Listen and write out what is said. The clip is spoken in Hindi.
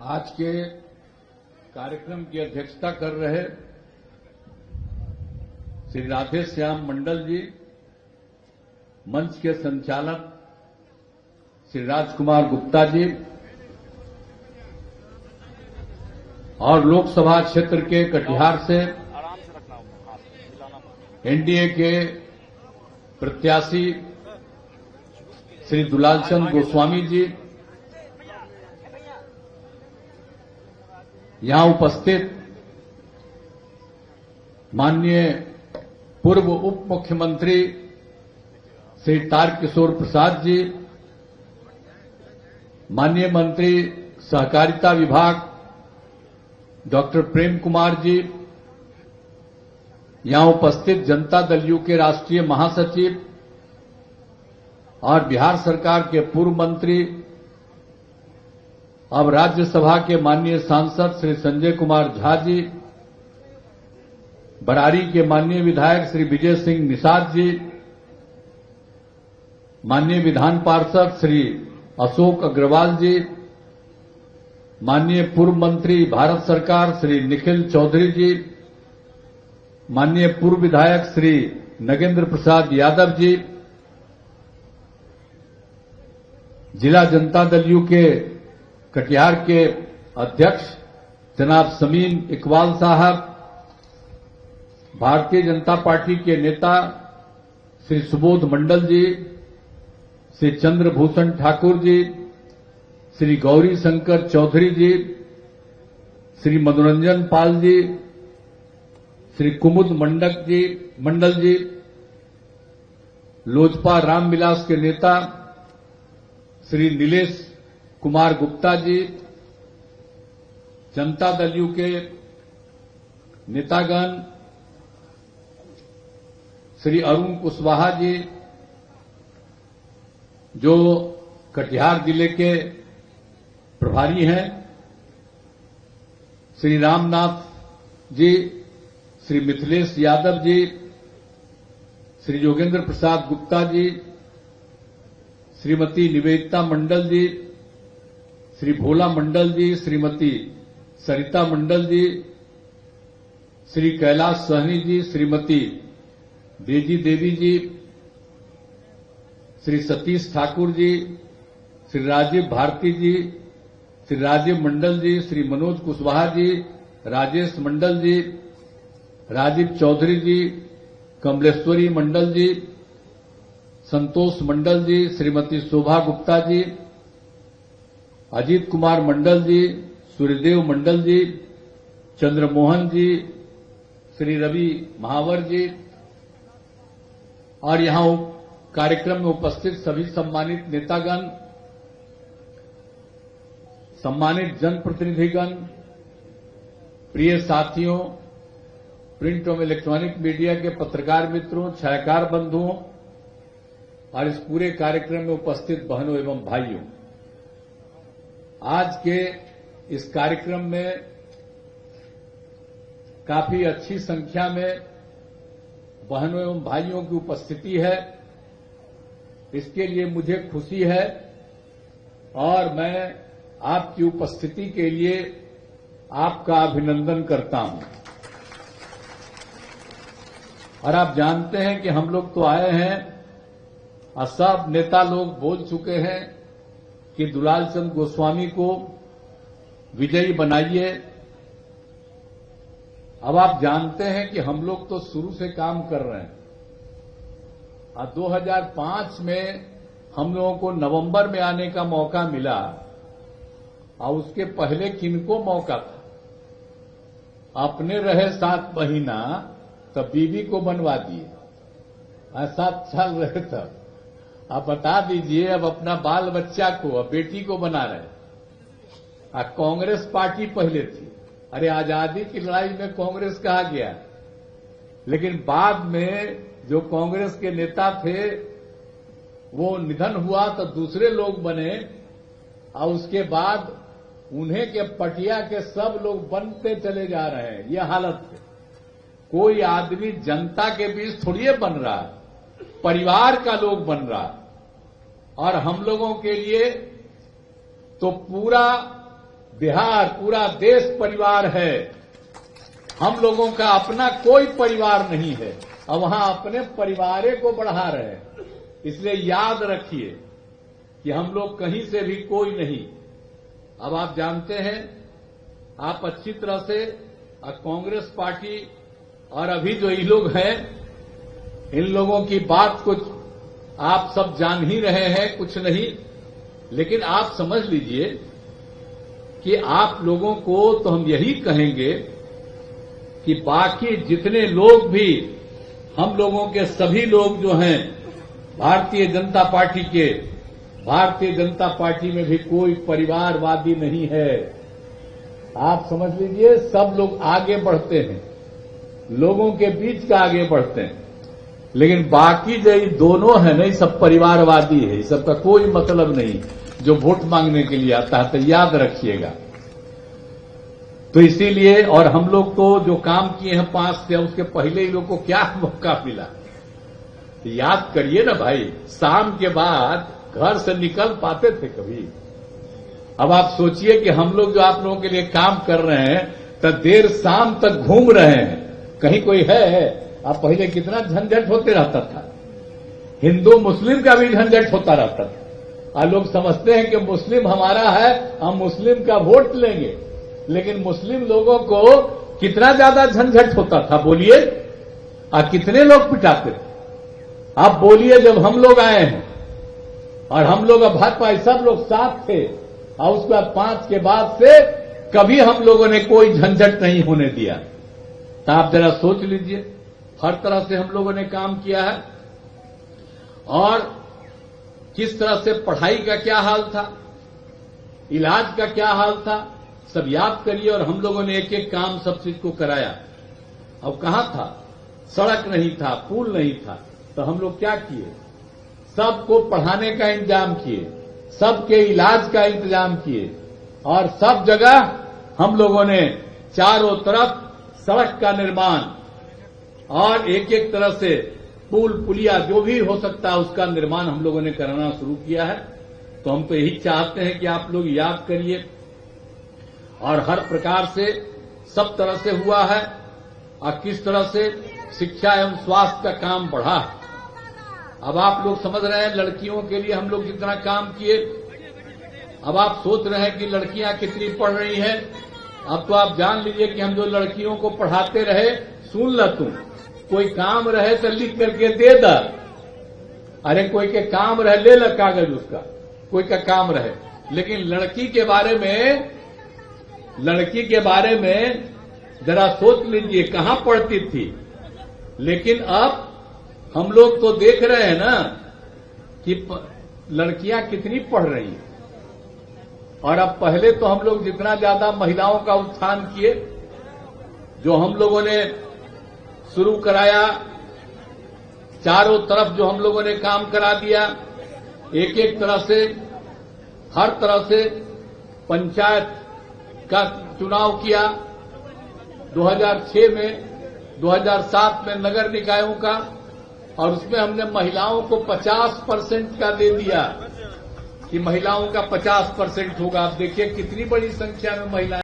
आज के कार्यक्रम की अध्यक्षता कर रहे श्री राधे श्याम मंडल जी, मंच के संचालक श्री राजकुमार गुप्ता जी और लोकसभा क्षेत्र के कटिहार से एनडीए के प्रत्याशी श्री दुलालचंद गोस्वामी जी, यहां उपस्थित माननीय पूर्व उप मुख्यमंत्री श्री तारकिशोर प्रसाद जी, माननीय मंत्री सहकारिता विभाग डॉक्टर प्रेम कुमार जी, यहां उपस्थित जनता दल यू के राष्ट्रीय महासचिव और बिहार सरकार के पूर्व मंत्री, अब राज्यसभा के माननीय सांसद श्री संजय कुमार झा जी, बरारी के माननीय विधायक श्री विजय सिंह निषाद जी, माननीय विधान पार्षद श्री अशोक अग्रवाल जी, माननीय पूर्व मंत्री भारत सरकार श्री निखिल चौधरी जी, माननीय पूर्व विधायक श्री नगेंद्र प्रसाद यादव जी, जिला जनता दल यू के कटिहार के अध्यक्ष जनाब समीन इकबाल साहब, भारतीय जनता पार्टी के नेता श्री सुबोध मंडल जी, श्री चंद्रभूषण ठाकुर जी, श्री गौरी शंकर चौधरी जी, श्री मनोरंजन पाल जी, श्री कुमुद मंडल जी, लोजपा रामविलास के नेता श्री नीलेश कुमार गुप्ता जी, जनता दल यू के नेतागण श्री अरुण कुशवाहा जी, जो कटिहार जिले के प्रभारी हैं, श्री रामनाथ जी, श्री मिथिलेश यादव जी, श्री योगेंद्र प्रसाद गुप्ता जी, श्रीमती निवेदिता मंडल जी, श्री भोला मंडल जी, श्रीमती सरिता मंडल जी, श्री कैलाश सहनी जी, श्रीमती बेजी देवी जी, श्री सतीश ठाकुर जी, श्री राजीव भारती जी, श्री राजीव मंडल जी, श्री मनोज कुशवाहा जी, राजेश मंडल जी, राजीव चौधरी जी, कमलेश्वरी मंडल जी, संतोष मंडल जी, श्रीमती शोभा गुप्ता जी, अजीत कुमार मंडल जी, सूर्यदेव मंडल जी, चंद्रमोहन जी, श्री रवि महावर जी और यहां कार्यक्रम में उपस्थित सभी सम्मानित नेतागण, सम्मानित जनप्रतिनिधिगण, प्रिय साथियों, प्रिंट एवं इलेक्ट्रॉनिक मीडिया के पत्रकार मित्रों, छायाकार बंधुओं और इस पूरे कार्यक्रम में उपस्थित बहनों एवं भाइयों, आज के इस कार्यक्रम में काफी अच्छी संख्या में बहनों एवं भाइयों की उपस्थिति है। इसके लिए मुझे खुशी है और मैं आपकी उपस्थिति के लिए आपका अभिनंदन करता हूं। और आप जानते हैं कि हम लोग तो आए हैं और सब नेता लोग बोल चुके हैं कि दुलालचंद गोस्वामी को विजयी बनाइए। अब आप जानते हैं कि हम लोग तो शुरू से काम कर रहे हैं और 2005 में हम लोगों को नवंबर में आने का मौका मिला और उसके पहले किनको मौका था? अपने रहे 7 महीना तब बीबी को बनवा दिए, 7 साल रहे तब। आप बता दीजिए, अब अपना बाल बच्चा को, अब बेटी को बना रहे। कांग्रेस पार्टी पहले थी, अरे आजादी की लड़ाई में कांग्रेस कहा गया, लेकिन बाद में जो कांग्रेस के नेता थे वो निधन हुआ तो दूसरे लोग बने और उसके बाद उन्हें के पटिया के सब लोग बनते चले जा रहे हैं। ये हालत है। कोई आदमी जनता के बीच थोड़ी बन रहा, परिवार का लोग बन रहा। और हम लोगों के लिए तो पूरा बिहार पूरा देश परिवार है। हम लोगों का अपना कोई परिवार नहीं है और वहां अपने परिवार को बढ़ा रहे हैं। इसलिए याद रखिए कि हम लोग कहीं से भी कोई नहीं। अब आप जानते हैं, आप अच्छी तरह से कांग्रेस पार्टी और अभी जो ये लोग हैं, इन लोगों की बात कुछ आप सब जान ही रहे हैं, कुछ नहीं। लेकिन आप समझ लीजिए कि आप लोगों को तो हम यही कहेंगे कि बाकी जितने लोग भी, हम लोगों के सभी लोग जो हैं भारतीय जनता पार्टी के, भारतीय जनता पार्टी में भी कोई परिवारवादी नहीं है। आप समझ लीजिए, सब लोग आगे बढ़ते हैं, लोगों के बीच का आगे बढ़ते हैं। लेकिन बाकी जो ये दोनों है ना, ये सब परिवारवादी है, इस सबका कोई मतलब नहीं जो वोट मांगने के लिए आता है, तो याद रखिएगा। तो इसीलिए, और हम लोग तो जो काम किए हैं 5 से, उसके पहले ही लोग को क्या मौका मिला, याद करिए ना भाई। शाम के बाद घर से निकल पाते थे कभी? अब आप सोचिए कि हम लोग जो आप लोगों के लिए काम कर रहे हैं, तो देर शाम तक घूम रहे हैं, कहीं कोई है? आप पहले कितना झंझट होते रहता था, हिंदू मुस्लिम का भी झंझट होता रहता था। और लोग समझते हैं कि मुस्लिम हमारा है, हम मुस्लिम का वोट लेंगे। लेकिन मुस्लिम लोगों को कितना ज्यादा झंझट होता था, बोलिए। और कितने लोग पिटाते थे? आप बोलिए, जब हम लोग आए हैं और हम लोग भाजपा सब लोग साथ थे, और उसके बाद 5 के बाद से कभी हम लोगों ने कोई झंझट नहीं होने दिया। तो आप जरा सोच लीजिए, हर तरह से हम लोगों ने काम किया है। और किस तरह से पढ़ाई का क्या हाल था, इलाज का क्या हाल था, सब याद करिए। और हम लोगों ने एक एक काम सब चीज को कराया। अब कहां था? सड़क नहीं था, पुल नहीं था, तो हम लोग क्या किए? सबको पढ़ाने का इंतजाम किए, सबके इलाज का इंतजाम किए, और सब जगह हम लोगों ने चारों तरफ सड़क का निर्माण और एक एक तरह से पुल पुलिया जो भी हो सकता है उसका निर्माण हम लोगों ने कराना शुरू किया है। तो हम तो यही चाहते हैं कि आप लोग याद करिए। और हर प्रकार से सब तरह से हुआ है, और किस तरह से शिक्षा एवं स्वास्थ्य का काम बढ़ा। अब आप लोग समझ रहे हैं, लड़कियों के लिए हम लोग जितना काम किए, अब आप सोच रहे हैं कि लड़कियां कितनी पढ़ रही हैं। अब तो आप जान लीजिए कि हम जो लड़कियों को पढ़ाते रहे, सुन ल तुम, कोई काम रहे तो लिख करके दे द। अरे कोई के काम रहे, ले ल कागज उसका, कोई का काम रहे। लेकिन लड़की के बारे में जरा सोच लीजिए, कहां पढ़ती थी। लेकिन अब हम लोग तो देख रहे हैं ना कि लड़कियां कितनी पढ़ रही हैं। और अब पहले तो हम लोग जितना ज्यादा महिलाओं का उत्थान किए, जो हम लोगों ने शुरू कराया, चारों तरफ जो हम लोगों ने काम करा दिया, एक एक तरह से, हर तरह से पंचायत का चुनाव किया। 2006 में, 2007 में नगर निकायों का, और उसमें हमने महिलाओं को 50% का दे दिया कि महिलाओं का 50% होगा। आप देखिए कितनी बड़ी संख्या में महिलाएं